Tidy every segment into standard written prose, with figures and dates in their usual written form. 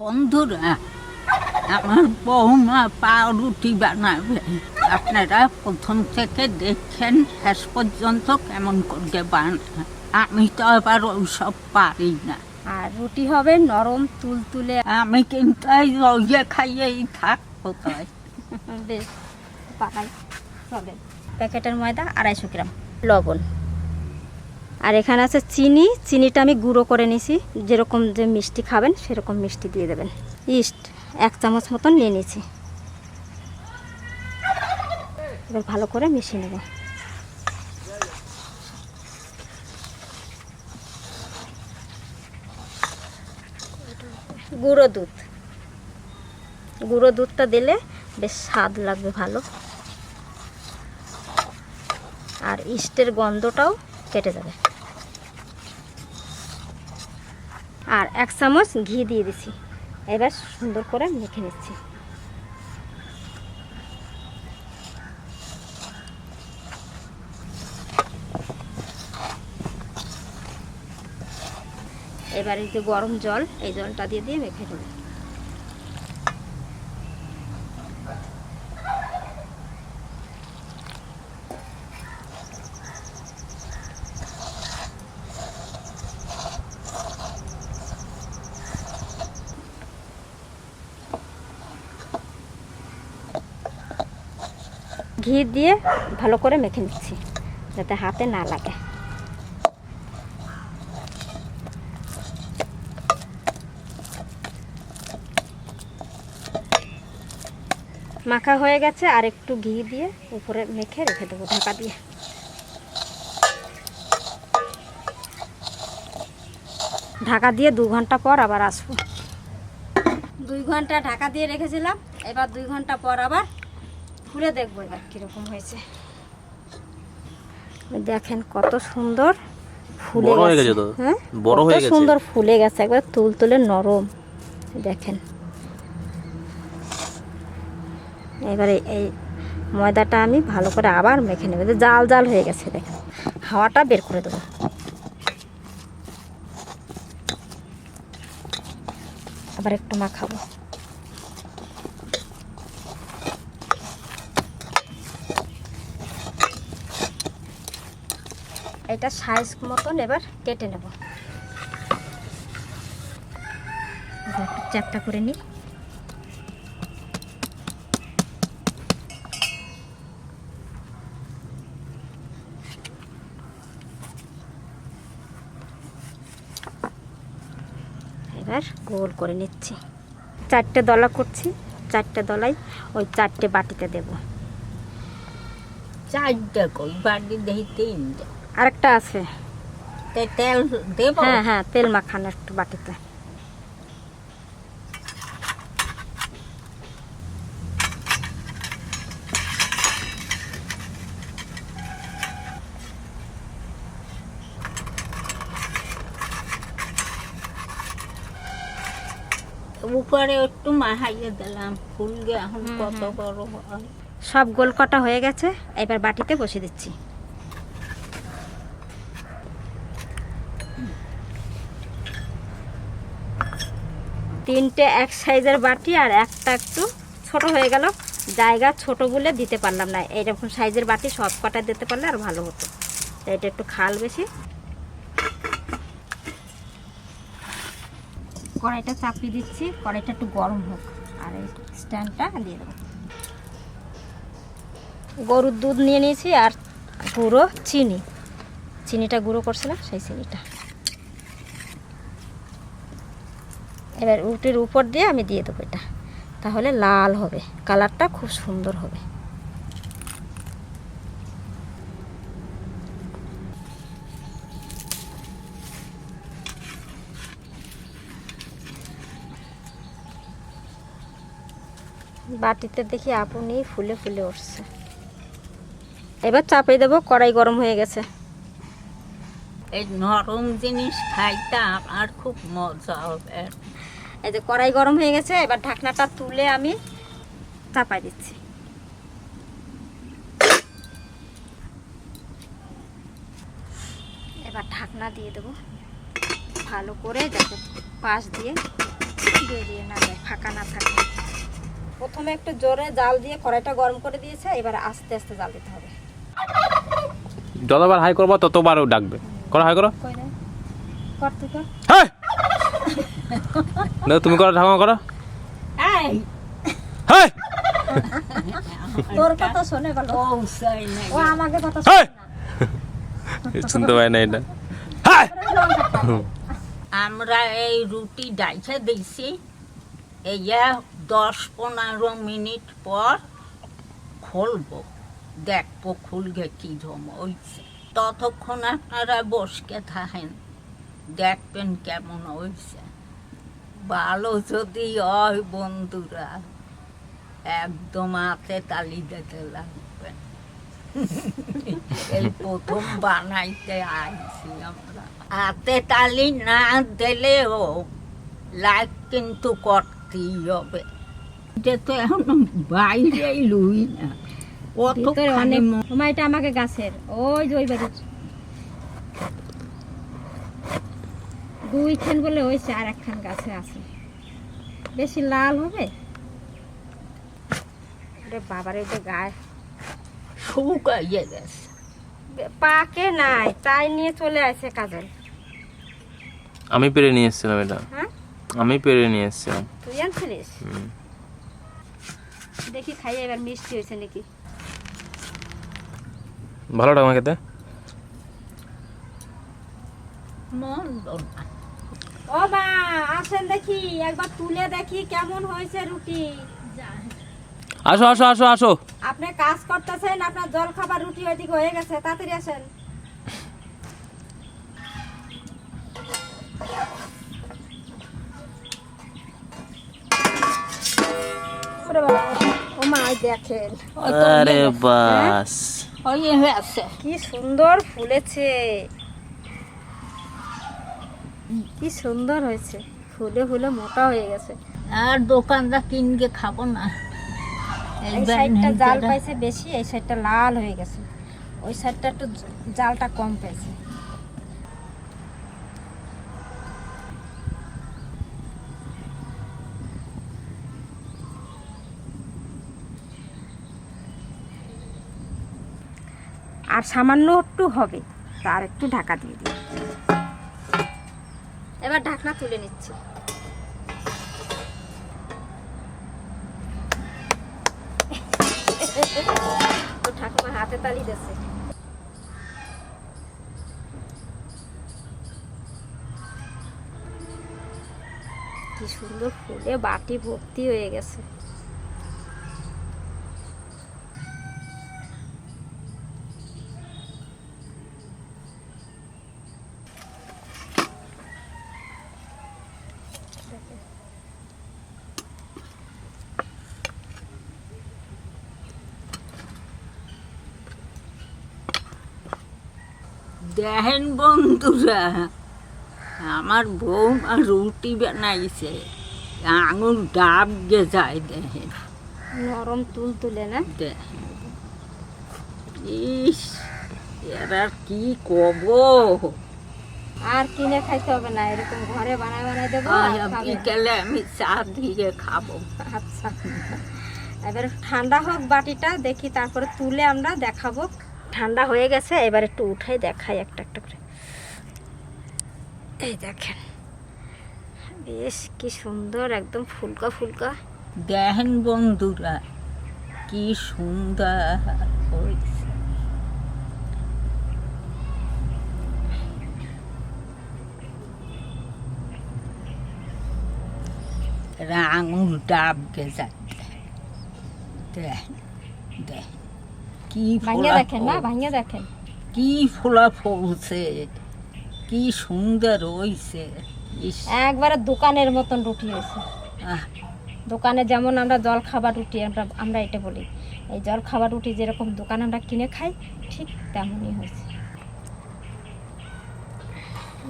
বন্ধুরা, আমার বৌমা পাউরুটি বানাবে। আপনারা প্রথম থেকে দেখছেন শেষ পর্যন্ত কেমন করে বানায়। আমি তো আবার ওইসব পারি না। আর রুটি হবে নরম তুলতুলে। আমি কিন্তু এই রয়ে খাইয়েই থাকবো। তাই বেশ বানাই। চলে প্যাকেটের ময়দা 250 গ্রাম, লবণ, আর এখানে আছে চিনি। চিনিটা আমি গুঁড়ো করে নিছি, যেরকম যে মিষ্টি খাবেন সেরকম মিষ্টি দিয়ে দেবেন। ইস্ট 1 চামচ মতন নিয়ে নিয়েছি। এবার ভালো করে মিশিয়ে নেব। গুঁড়ো দুধ, গুঁড়ো দুধটা দিলে বেশ স্বাদ লাগবে ভালো, আর ইস্টের গন্ধটাও কেটে যাবে। আর 1 চামচ ঘি দিয়ে দিছি। এবার সুন্দর করে মেখে নিচ্ছি। এবার এই যে গরম জল, এই জলটা দিয়ে দিয়ে মেখে নেব। ঘি দিয়ে ভালো করে মেখে নিচ্ছি যাতে হাতে না লাগে। মাখা হয়ে গেছে, আর একটু ঘি দিয়ে উপরে মেখে রেখে দেবো ঢাকা দিয়ে। ঢাকা দিয়ে 2 ঘন্টা পর আবার আসবো। 2 ঘন্টা ঢাকা দিয়ে রেখেছিলাম, এবার 2 ঘন্টা পর আবার খুলে দেখবো এবার কীরকম হয়েছে। দেখেন কত সুন্দর ফুলে গেছে। হ্যাঁ, বড় হয়ে গেছে, সুন্দর ফুলে গেছে, একবার তুলতুলে নরম। দেখেন এবারে এই ময়দাটা আমি ভালো করে আবার মেখে নেব। জাল জাল হয়ে গেছে, দেখেন হাওয়াটা বের করে দেবো। আবার একটু মাখাবো। এটা সাইজ মতন এবার কেটে নেব। একটু চ্যাপটা করে নিই। এবার গোল করে নিচ্ছি। 4টে দলা করছি, 4টে দলাই ওই 4টে বাটিতে দেব। 4টে কই বাটি দেই? 3টে। আরেকটা আছে। তেল দেব? হ্যাঁ হ্যাঁ, তেল মাখানো একটু বাটিতে। উপরে একটু মাহাইয়ে দিলাম, ফুলগে এখন কত বড় হয়। সব গোল কটা হয়ে গেছে, এবার বাটিতে বসিয়ে দিচ্ছি। তিনটে এক সাইজের বাটি, আর একটা একটু ছোট হয়ে গেল, জায়গা ছোট বলে দিতে পারলাম না। এইরকম সাইজের বাটি সব কটা দিতে পারলে আর ভালো হতো। এটা একটু খাল বেশি। কড়াইটা চাপিয়ে দিচ্ছি, কড়াইটা একটু গরম হোক, আর এই স্ট্যান্ডটা দিয়ে দেবো। গরুর দুধ নিয়ে নিয়েছি, আর গুঁড়ো চিনি, চিনিটা গুঁড়ো করছিলাম সেই চিনিটা। এবার রুটির উপর দিয়ে আমি দিয়ে দেবো এটা, তাহলে লাল হবে, কালারটা খুব সুন্দর হবে। বাটিতে দেখি আপনি ফুলে ফুলে উঠছে। এবার চাপিয়ে দেবো, কড়াই গরম হয়ে গেছে। এই নরম জিনিস খাইতে আমার খুব মজা হবে। এই যে কড়াই গরম হয়ে গেছে, এবার ঢাকনাটা তুলে আমি চাপাই দিচ্ছি। এবার ঢাকনা দিয়ে দেবো ভালো করে, যাতে পাশ দিয়ে দিয়ে দিয়ে না যায়, ফাঁকা না থাকে। প্রথমে একটু জোরে জাল দিয়ে কড়াইটা গরম করে দিয়েছে, এবারে আস্তে আস্তে জাল দিতে হবে। যতবার হাই করবো ততবারও ডাকবে। করো হাই করো। কই রে? কর তুই কর। হ্যাঁ না তুমি করো, ঠাকুমা করো। এই হ্যাঁ তোর কথা শুনে গেল, পৌঁছাই নাই। ও আমাকে কথা হ্যাঁ শুনে না। শুনতে পাই না এটা। হ্যাঁ আমরা এই রুটি ডাইছে দিছি, এই 10-15 মিনিট পর খুলবো, দেখবো খুলবে কি জম হয়েছে। ততক্ষণ আপনারা বসকে থাকেন, দেখবেন কেমন হয়েছে। ভালো যদি হয় বন্ধুরা, একদম হাতে তালি দিতে লাগবে। এই প্রথম বানাইতে আইছি আমরা। হাতে তালি না দিলেও লাইক কিন্তু করতেই হবে। এটা তো এখন বাইরেই লুই না, ভিতরে অনেক সময়টা আমাকে গাছের ওই যে ওই বাড়ির 2 খান বলে হয়েছে, আর 1 খান গাছে আছে। বেশি লাল হবে বাবার, এটা গায়ে শুকাইয়ে গেছে। পাকে নাই, তাই নিয়ে চলে আসে কাজল। আমি পেরে নিয়ে এসেছিলাম এটা। হ্যাঁ আমি পেরে নিয়ে এসেছিলাম। তুই আনছিলিস? দেখি খাই এবার মিষ্টি হয়েছে নাকি। ভালো ঠাকুমা খেতে। মন্দ না। ও মা আসেন দেখি, একবার তুলে দেখি কেমন হয়েছে রুটি। আসো আসো আসো আসো। আপনি কাজ করতেছেন, আপনার জল খাবার রুটি ওইদিকে হয়ে গেছে, তাড়াতাড়ি আসেন। ওরে বাবা, ও মা দেখেন আরে বাস ওই হয়েছে। কি সুন্দর ফুলেছে, কি সুন্দর হয়েছে, ফুলে ফুলে মোটা হয়ে গেছে। আর দোকানটা কিনকে খাবো না। এই এইবার সাইডটা জাল নিজেরা- পাইছে বেশি, এই সাইডটা লাল হয়ে গেছে, ওই সাইডটা একটু জালটা কম পেয়েছে। আর সামান্য একটু হবে, তার একটু ঢাকা দিয়ে দিই। এবার ঢাকনা তুলে নিচ্ছি। তো ঠাকুমা হাতে তালি দিচ্ছে। কি সুন্দর ফুলে বাটি ভর্তি হয়ে গেছে। দেখেন বন্ধুরা, আমার বৌমা রুটি বানাইছে, আঙুল ডাব গে যায়। দেখেন নরম তুল তুলে না, দেখেন, ইস এরা কি কব। আর কিনে খাইতে হবে না, এরকম ঘরে বানায় বানায় দেবো আর খাবে। বিকেলে আমি চা দিয়ে খাবো। আচ্ছা, এবার ঠান্ডা হোক বাটিটা, দেখি তারপরে তুলে আমরা দেখাবো। ঠান্ডা হয়ে গেছে, এবার একটু উঠাই দেখাই একটা একটা করে। এই দেখেন, বেশ কি সুন্দর, একদম ফুলকা ফুলকা। দেখেন বন্ধুরা, কি সুন্দর হয়েছে। আঙুল ডাব গে যায়। দেখেন দেখেন কি ভাঙিয়ে ফোলা দেখেন না, ফুল। ভাঙিয়ে দেখেন। কি ফোলা ফুলছে, কি সুন্দর হয়েছে। ইস, একবারে দোকানের মতন রুটি হয়েছে। আহ, দোকানে যেমন আমরা জল খাবার রুটি আমরা এটা বলি, এই জল খাবার রুটি যেরকম দোকানে আমরা কিনে খাই, ঠিক তেমনই হয়েছে।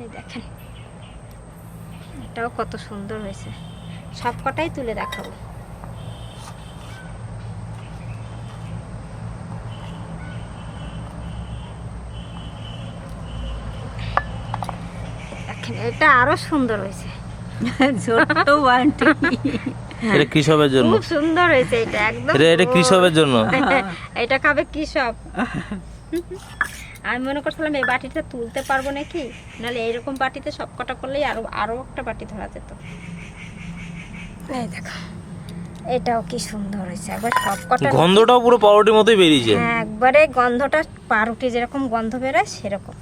এই দেখেন, এটাও কত সুন্দর হয়েছে। সব কটাই তুলে দেখাবো। দেখেন, এটা আরো সুন্দর হয়েছে। ছোট্ট বাটি। এটা কৃষকের জন্য, খুব সুন্দর হয়েছে এটা একদম। এটা কৃষকের জন্য। এটা খাবে কৃষক। আমি মনে করছিলাম এই বাটিটা তুলতে পারবো নাকি, নাহলে এইরকম বাটিতে সব কটা করলেই আরো একটা বাটি ধরা যেত। এই দেখো এটাও কি সুন্দর হয়েছে, একবার সব কটা। গন্ধটাও পুরো পাউরুটির মতোই বেরিয়েছে। হ্যাঁ, একবারে গন্ধটা পাউরুটি যেরকম গন্ধ বেরোয় সেরকম।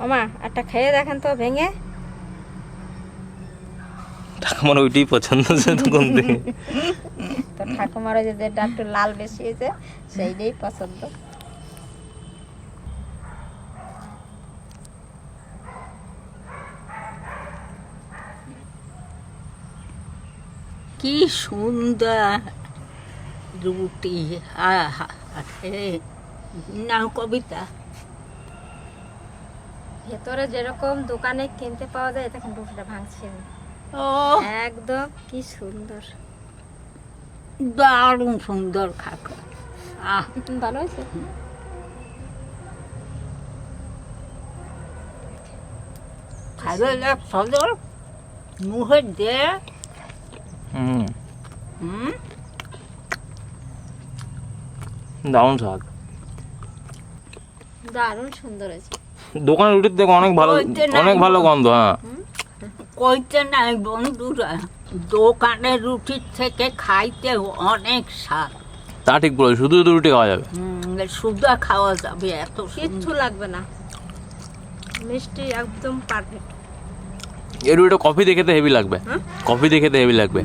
ওমা একটা খেয়ে দেখেন তো ভেঙে। আমার ওইটাই পছন্দ হচ্ছে তখন থেকে। তো ঠাকুমার ওই যে যেটা একটু লাল বেশি হয়েছে সেইটাই পছন্দ। কি সুন্দর রুটি। না কবিতা, ভেতরে যেরকম দোকানে কিনতে পাওয়া যায় তখন রুটিটা ভাঙছে না। ও একদম কি সুন্দর, দারুণ সুন্দর খাকো। ভালো হয়েছে। খাবে সদর মুখে দে। হুম, হুম, দারুণ স্বাদ। দারুণ সুন্দর হয়েছে। দোকানের রুটির থেকে অনেক ভালো, অনেক ভালো গন্ধ। হ্যাঁ, কইতে নাই বন্ধুরা, দোকানের রুটির থেকে খাইতে অনেক স্বাদ। তা ঠিক বলে, শুধু শুধু রুটি খাওয়া যাবে। সুদা খাওয়া যাবে, এত কিচ্ছু লাগবে না, মিষ্টি একদম পারফেক্ট। এই রুটিটা কফি দিয়ে খেতে হেভি লাগবে, কফি দিয়ে খেতে হেভি লাগবে।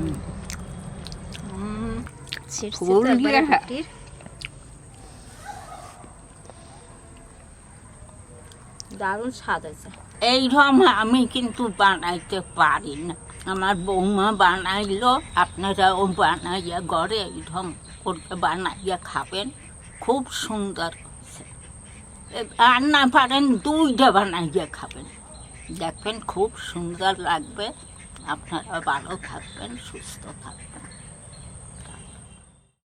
দারুণ স্বাদ হয়েছে। এইরকম আমি কিন্তু বানাইতে পারি না, আমার বৌমা বানাইলো, আপনারাও বানাইয়া ঘরে এইরকম করে বানাইয়া খাবেন, খুব সুন্দর হয়েছে। আর না পারেন দুইটা বানাইয়া খাবেন, দেখবেন খুব সুন্দর লাগবে। আপনারা ভালো থাকবেন, সুস্থ থাকবেন।